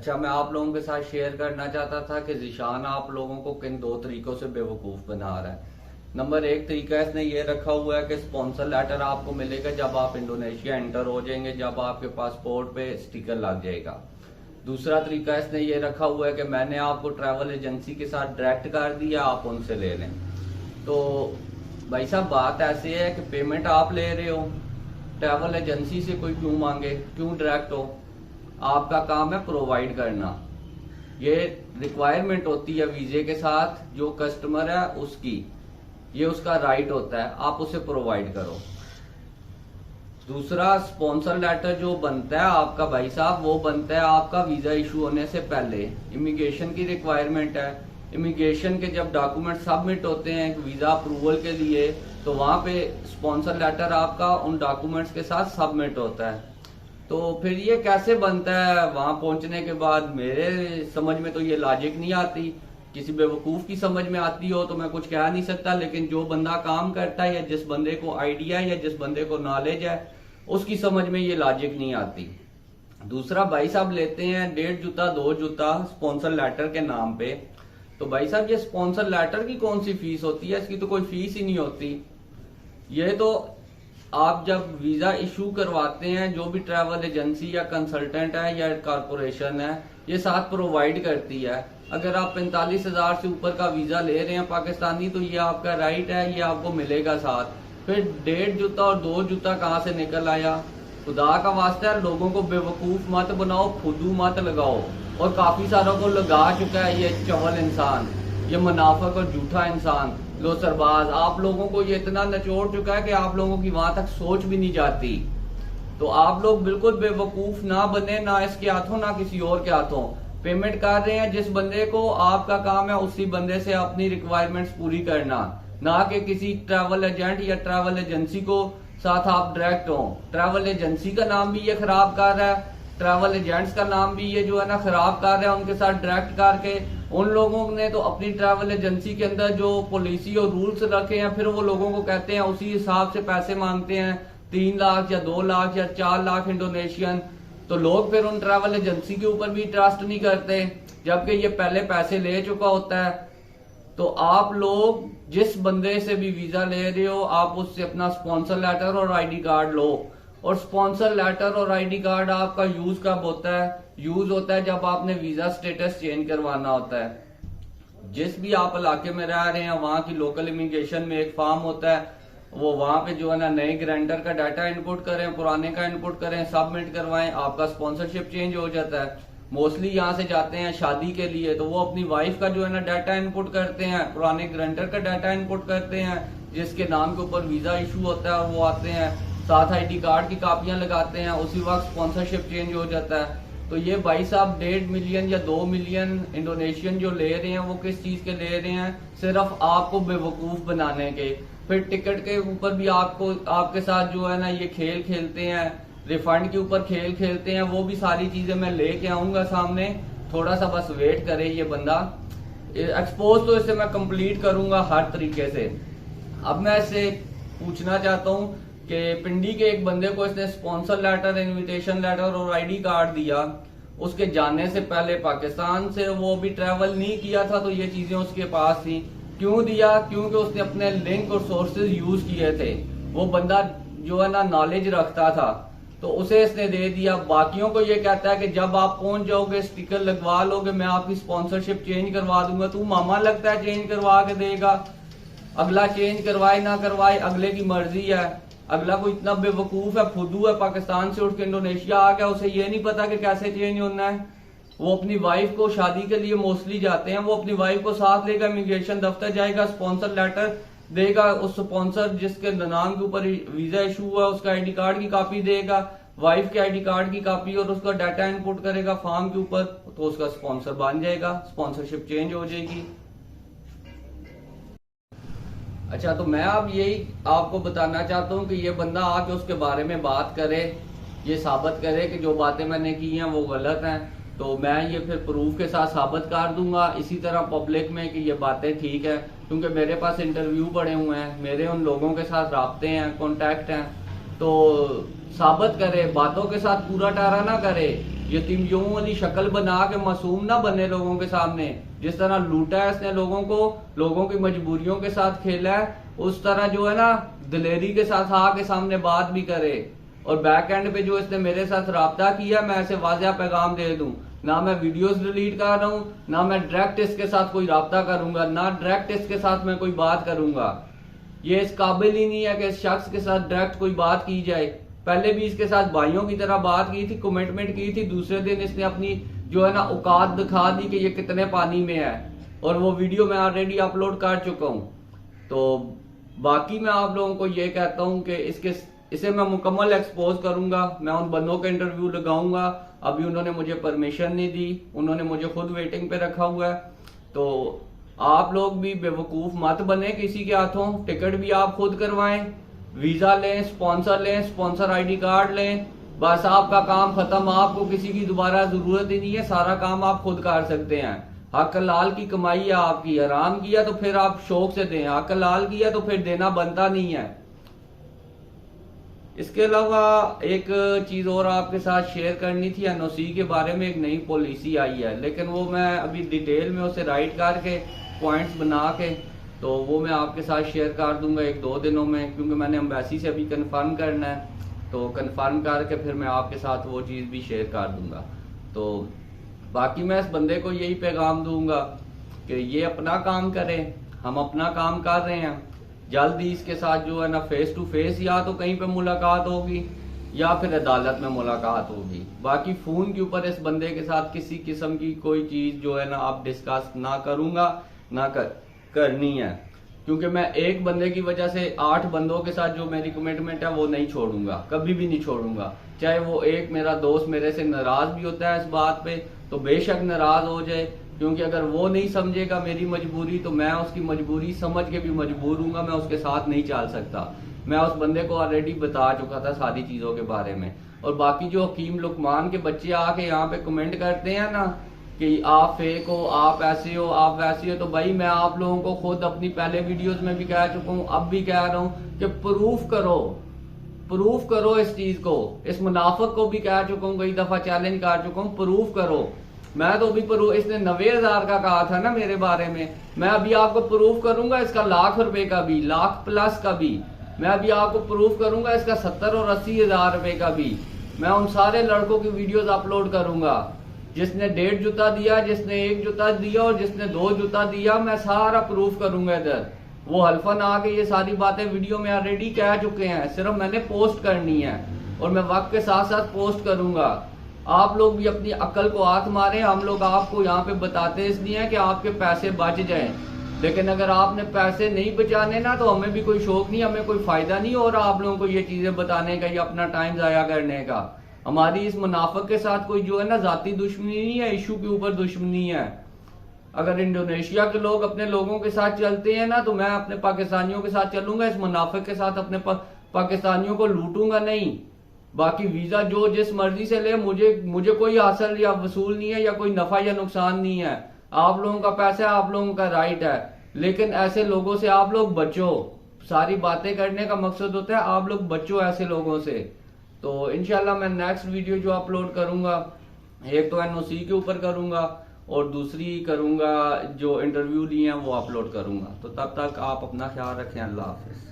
अच्छा, मैं आप लोगों के साथ शेयर करना चाहता था कि जिशान आप लोगों को किन दो तरीकों से बेवकूफ़ बना रहा है। नंबर एक तरीका इसने ये रखा हुआ है कि स्पॉन्सर लेटर आपको मिलेगा जब आप इंडोनेशिया एंटर हो जाएंगे, जब आपके पासपोर्ट पे स्टिकर लग जाएगा। दूसरा तरीका इसने ये रखा हुआ है कि मैंने आपको ट्रैवल एजेंसी के साथ डायरेक्ट कर दिया, आप उनसे ले लें। तो भाई साहब, बात ऐसी है कि पेमेंट आप ले रहे हो, ट्रैवल एजेंसी से कोई क्यों मांगे, क्यों डायरेक्ट हो? आपका काम है प्रोवाइड करना। ये रिक्वायरमेंट होती है वीजे के साथ, जो कस्टमर है उसकी, ये उसका राइट होता है, आप उसे प्रोवाइड करो। दूसरा, स्पॉन्सर लेटर जो बनता है आपका भाई साहब, वो बनता है आपका वीजा इशू होने से पहले। इमिग्रेशन की रिक्वायरमेंट है। इमिग्रेशन के जब डॉक्यूमेंट सबमिट होते हैं वीजा अप्रूवल के लिए, तो वहां पे स्पॉन्सर लेटर आपका उन डॉक्यूमेंट्स के साथ सबमिट होता है। तो फिर ये कैसे बनता है वहां पहुंचने के बाद? मेरे समझ में तो ये लॉजिक नहीं आती। किसी बेवकूफ की समझ में आती हो तो मैं कुछ कह नहीं सकता, लेकिन जो बंदा काम करता है या जिस बंदे को आइडिया है या जिस बंदे को नॉलेज है, उसकी समझ में ये लॉजिक नहीं आती। दूसरा, भाई साहब लेते हैं 1.5 जूता 2 जूता स्पॉन्सर लेटर के नाम पे। तो भाई साहब, ये स्पॉन्सर लेटर की कौन सी फीस होती है? इसकी तो कोई फीस ही नहीं होती। ये तो आप जब वीजा इशू करवाते हैं, जो भी ट्रैवल एजेंसी या कंसल्टेंट है या कारपोरेशन है, ये साथ प्रोवाइड करती है। अगर आप 45,000 से ऊपर का वीजा ले रहे हैं पाकिस्तानी, तो ये आपका राइट है, ये आपको मिलेगा साथ। फिर 1.5 जूता और 2 जूता कहाँ से निकल आया? खुदा का वास्ता है, लोगों को बेवकूफ मत बनाओ, फुदू मत लगाओ। और काफी सारों को लगा चुका है ये चवल इंसान, ये मुनाफिक और झूठा इंसान, लो सरबाज। आप लोगों को ये इतना नचोड़ चुका है कि आप लोगों की वहां तक सोच भी नहीं जाती। तो आप लोग बिल्कुल बेवकूफ ना बने, ना इसके हाथों ना किसी और के हाथों। पेमेंट कर रहे हैं जिस बंदे को, आपका काम है उसी बंदे से अपनी रिक्वायरमेंट्स पूरी करना, ना कि किसी ट्रैवल एजेंट या ट्रैवल एजेंसी को साथ आप डायरेक्ट हो। ट्रैवल एजेंसी का नाम भी ये खराब कर रहा है, ट्रैवल एजेंट्स का नाम भी ये जो है ना खराब कर रहा है उनके साथ डायरेक्ट करके। उन लोगों ने तो अपनी ट्रैवल एजेंसी के अंदर जो पॉलिसी और रूल्स रखे हैं, फिर वो लोगों को कहते हैं, उसी हिसाब से पैसे मांगते हैं, 3 लाख या 2 लाख या 4 लाख इंडोनेशियन। तो लोग फिर उन ट्रैवल एजेंसी के ऊपर भी ट्रस्ट नहीं करते, जबकि ये पहले पैसे ले चुका होता है। तो आप लोग जिस बंदे से भी वीजा ले रहे हो, आप उससे अपना स्पॉन्सर लेटर और आईडी कार्ड लो। और स्पॉन्सर लेटर और आईडी कार्ड आपका यूज कब होता है? यूज होता है जब आपने वीजा स्टेटस चेंज करवाना होता है। जिस भी आप इलाके में रह रहे हैं, वहां की लोकल इमिग्रेशन में एक फॉर्म होता है, वो वहां पे जो है ना नए ग्रांटर का डाटा इनपुट करें, पुराने का इनपुट करें, सबमिट करवाएं, आपका स्पॉन्सरशिप चेंज हो जाता है। मोस्टली यहाँ से जाते हैं शादी के लिए, तो वो अपनी वाइफ का जो है ना डाटा इनपुट करते हैं, पुराने ग्रांटर का डाटा इनपुट करते हैं, जिसके नाम के ऊपर वीजा इशू होता है, और वो आते हैं साथ आईडी कार्ड की कापियां लगाते हैं, उसी वक्त स्पॉन्सरशिप चेंज हो जाता है। तो ये भाई साहब 1.5 मिलियन या 2 मिलियन इंडोनेशियन जो ले रहे हैं, वो किस चीज के ले रहे हैं? सिर्फ आपको बेवकूफ बनाने के। फिर टिकट के ऊपर भी आपको, आपके साथ जो है ना ये खेल खेलते हैं, रिफंड के ऊपर खेल खेलते हैं। वो भी सारी चीजें मैं लेके आऊंगा सामने, थोड़ा सा बस वेट करे ये बंदा। एक्सपोज तो इसे मैं कंप्लीट करूंगा हर तरीके से। अब मैं इससे पूछना चाहता हूँ कि पिंडी के एक बंदे को इसने स्पॉन्सर लेटर, इनविटेशन लेटर और आईडी कार्ड दिया, उसके जाने से पहले पाकिस्तान से वो भी ट्रैवल नहीं किया था, तो ये चीजें उसके पास थी। क्यों दिया? क्योंकि उसने अपने लिंक और सोर्सेज यूज किए थे। वो बंदा जो है ना नॉलेज रखता था, तो उसे इसने दे दिया। बाकियों को ये कहता है कि जब आप पहुंच जाओगे, स्टिकर लगवा लोगे, मैं आपकी स्पॉन्सरशिप चेंज करवा दूंगा। तू मामा लगता है चेंज करवा के देगा? अगला चेंज करवाए ना करवाए, अगले की मर्जी है। अगला कोई इतना बेवकूफ है, फुदू है, पाकिस्तान से उठ के इंडोनेशिया आ गया, उसे ये नहीं पता कि कैसे चेंज होना है। वो अपनी वाइफ को शादी के लिए मोस्टली जाते हैं, वो अपनी वाइफ को साथ लेगा, इमिग्रेशन दफ्तर जाएगा, स्पॉन्सर लेटर देगा, उस स्पॉन्सर जिसके नाम के ऊपर वीजा इशू हुआ उसका आईडी कार्ड की कॉपी देगा, वाइफ के आईडी कार्ड की कॉपी, और उसका डाटा इनपुट करेगा फॉर्म के ऊपर, तो उसका स्पॉन्सर बन जाएगा, स्पॉन्सरशिप चेंज हो जाएगी। अच्छा, तो मैं अब यही आपको बताना चाहता हूँ कि ये बंदा आके उसके बारे में बात करे, ये साबित करे कि जो बातें मैंने की हैं वो गलत हैं, तो मैं ये फिर प्रूफ के साथ साबित कर दूंगा इसी तरह पब्लिक में कि ये बातें ठीक है। क्योंकि मेरे पास इंटरव्यू पड़े हुए हैं, मेरे उन लोगों के साथ राब्ते हैं, कॉन्टैक्ट हैं, तो साबित करे, बातों के साथ पूरा टारा ना करे यतीमियों वाली शक्ल बना के मासूम ना बने लोगों के सामने। जिस तरह लूटा है इसने लोगों को, लोगों की मजबूरियों के साथ खेला है, उस तरह जो है ना दिलेरी के साथ आके सामने बात भी करे। और बैक एंड पे जो इसने मेरे साथ राब्ता किया, मैं ऐसे वाज़ेह पैगाम दे दूं, ना मैं वीडियोस डिलीट कर रहा हूं, ना मैं डायरेक्ट इसके साथ कोई राब्ता करूंगा, ना डायरेक्ट इसके साथ मैं कोई बात करूंगा। ये इस काबिल ही नहीं है कि इस शख्स के साथ डायरेक्ट कोई बात की जाए। पहले भी इसके साथ भाइयों की तरह बात की थी, कमिटमेंट की थी, दूसरे दिन इसने अपनी जो है ना औकात दिखा दी कि ये कितने पानी में है, और वो वीडियो मैं ऑलरेडी अपलोड कर चुका हूं। तो बाकी मैं आप लोगों को ये कहता हूं कि इसे मैं मुकम्मल एक्सपोज करूंगा। मैं उन बंदों के इंटरव्यू लगाऊंगा, अभी उन्होंने मुझे परमिशन नहीं दी, उन्होंने मुझे खुद वेटिंग पे रखा हुआ है। तो आप लोग भी बेवकूफ मत बने किसी के हाथों, टिकट भी आप खुद करवाएं, वीजा लें, स्पॉन्सर आईडी कार्ड लें, बस आपका काम खत्म। आपको किसी की दोबारा जरूरत ही नहीं है, सारा काम आप खुद कर सकते हैं। हक हलाल की कमाई है आपकी, हराम किया तो फिर आप शौक से दें, हक हलाल किया तो फिर देना बनता नहीं है। इसके अलावा एक चीज और आपके साथ शेयर करनी थी, एनओसी के बारे में एक नई पॉलिसी आई है, लेकिन वो मैं अभी डिटेल में उसे राइट करके पॉइंट्स बना के तो वो मैं आपके साथ शेयर कर दूंगा 1-2 दिनों में, क्योंकि मैंने एम्बेसी से अभी कंफर्म करना है। तो कंफर्म करके फिर मैं आपके साथ वो चीज़ भी शेयर कर दूंगा। तो बाकी मैं इस बंदे को यही पैगाम दूंगा कि ये अपना काम करे, हम अपना काम कर रहे हैं। जल्द ही इसके साथ जो है ना फेस टू फेस या तो कहीं पे मुलाकात होगी या फिर अदालत में मुलाकात होगी। बाकी फोन के ऊपर इस बंदे के साथ किसी किस्म की कोई चीज जो है ना आप डिस्कस ना करूंगा, ना करनी है, क्योंकि मैं एक बंदे की वजह से 8 बंदों के साथ जो मेरी कमिटमेंट है वो नहीं छोड़ूंगा, कभी भी नहीं छोड़ूंगा। चाहे वो एक मेरा दोस्त मेरे से नाराज भी होता है इस बात पे, तो बेशक नाराज हो जाए, क्योंकि अगर वो नहीं समझेगा मेरी मजबूरी तो मैं उसकी मजबूरी समझ के भी मजबूर हूंगा, मैं उसके साथ नहीं चल सकता। मैं उस बंदे को ऑलरेडी बता चुका था सारी चीजों के बारे में। और बाकी जो हकीम लुकमान के बच्चे आके यहाँ पे कमेंट करते हैं ना कि आप फेक हो, आप ऐसे हो, आप वैसे हो, तो भाई मैं आप लोगों को खुद अपनी पहले वीडियोस में भी कह चुका हूँ, अब भी कह रहा हूँ कि प्रूफ करो इस चीज को। इस मुनाफिक को भी कह चुका हूँ, कई दफा चैलेंज कर चुका हूँ, प्रूफ करो। मैं तो भी इसने 90,000 का कहा था ना मेरे बारे में, मैं अभी आपको प्रूफ करूंगा इसका ₹1,00,000 का भी, ₹1,00,000+ का भी। मैं अभी आपको प्रूफ करूंगा इसका 70 और 80 हजार रुपए का भी। मैं उन सारे लड़कों की वीडियोस अपलोड करूंगा, जिसने 1.5 जूता दिया, जिसने 1 जूता दिया और जिसने 2 जूता दिया, मैं सारा प्रूफ करूंगा इधर। वो हल्फन आके ये सारी बातें वीडियो में ऑलरेडी कह चुके हैं, सिर्फ मैंने पोस्ट करनी है और मैं वक्त के साथ साथ पोस्ट करूंगा। आप लोग भी अपनी अक्ल को हाथ मारें। हम लोग आपको यहाँ पे बताते इसलिए हैं कि आपके पैसे बच जाएं, लेकिन अगर आपने पैसे नहीं बचाने ना तो हमें भी कोई शौक नहीं, हमें कोई फायदा नहीं हो रहा आप लोगों को ये चीजें बताने का या अपना टाइम जाया करने का। हमारी इस मुनाफिक के साथ कोई जो है ना जाती दुश्मनी नहीं है, इशू के ऊपर दुश्मनी है। अगर इंडोनेशिया के लोग अपने लोगों के साथ चलते हैं ना तो मैं अपने पाकिस्तानियों के साथ चलूंगा, इस मुनाफिक के साथ अपने पाकिस्तानियों को लूटूंगा नहीं। बाकी वीजा जो जिस मर्जी से ले, मुझे कोई हासिल या वसूल नहीं है या कोई नफा या नुकसान नहीं है। आप लोगों का पैसा है, आप लोगों का राइट है, लेकिन ऐसे लोगों से आप लोग बचो। सारी बातें करने का मकसद होता है आप लोग बचो ऐसे लोगों से। तो इंशाल्लाह मैं नेक्स्ट वीडियो जो अपलोड करूंगा, एक तो एनओसी के ऊपर करूंगा और दूसरी करूंगा जो इंटरव्यू लिए हैं वो अपलोड करूंगा। तो तब तक आप अपना ख्याल रखें। अल्लाह हाफिज।